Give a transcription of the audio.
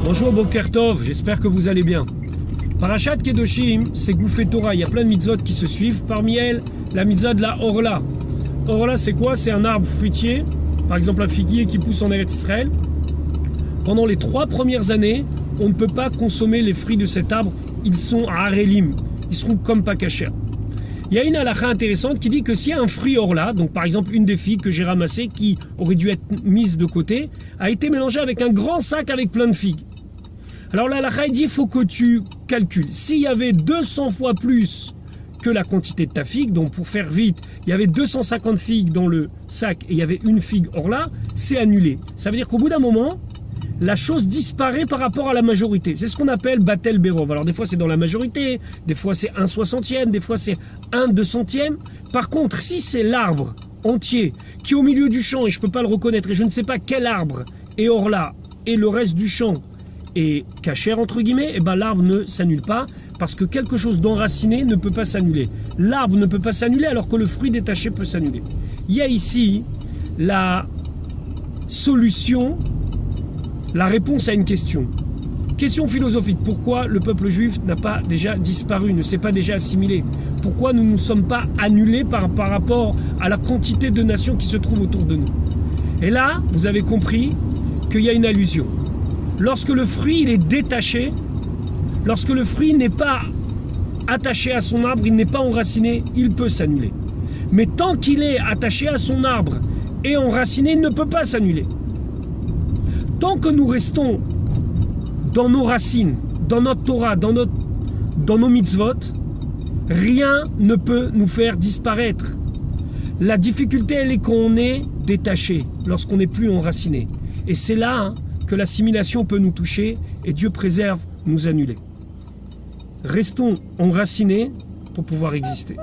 Bonjour Boker Tov, j'espère que vous allez bien. Parashat Kedoshim, c'est Gouffé Torah, il y a plein de mitzvot qui se suivent, parmi elles la mitzvah de la Orla. Orla c'est quoi? C'est un arbre fruitier, par exemple un figuier qui pousse en Eretz Israël. Pendant les 3 premières années, on ne peut pas consommer les fruits de cet arbre, ils sont arelim, ils seront comme pas cachers. Il y a une halakha intéressante qui dit que s'il y a un fruit Orla, donc par exemple une des figues que j'ai ramassées qui aurait dû être mise de côté, a été mélangée avec un grand sac avec plein de figues. Alors la halakha dit, il faut que tu calcules. S'il y avait 200 fois plus que la quantité de ta figue, donc pour faire vite, il y avait 250 figues dans le sac et il y avait une figue Orla, c'est annulé. Ça veut dire qu'au bout d'un moment, la chose disparaît par rapport à la majorité. C'est ce qu'on appelle Batel Berov. Alors des fois c'est dans la majorité, des fois c'est 1/60, des fois c'est 1/200. Par contre, si c'est l'arbre entier qui est au milieu du champ et je ne peux pas le reconnaître et je ne sais pas quel arbre est Orla et le reste du champ est cachère entre guillemets, et ben l'arbre ne s'annule pas parce que quelque chose d'enraciné ne peut pas s'annuler. L'arbre ne peut pas s'annuler alors que le fruit détaché peut s'annuler. Il y a ici la solution, la réponse à une question. Question philosophique, pourquoi le peuple juif n'a pas déjà disparu, ne s'est pas déjà assimilé? Pourquoi nous ne nous sommes pas annulés par rapport à la quantité de nations qui se trouvent autour de nous? Et là, vous avez compris qu'il y a une allusion. Lorsque le fruit il est détaché, lorsque le fruit n'est pas attaché à son arbre, il n'est pas enraciné, il peut s'annuler. Mais tant qu'il est attaché à son arbre et enraciné, il ne peut pas s'annuler. Tant que nous restons dans nos racines, dans notre Torah, dans nos mitzvot, rien ne peut nous faire disparaître. La difficulté, elle est qu'on est détaché, lorsqu'on n'est plus enraciné. Et c'est là que l'assimilation peut nous toucher et Dieu préserve nous annuler. Restons enracinés pour pouvoir exister.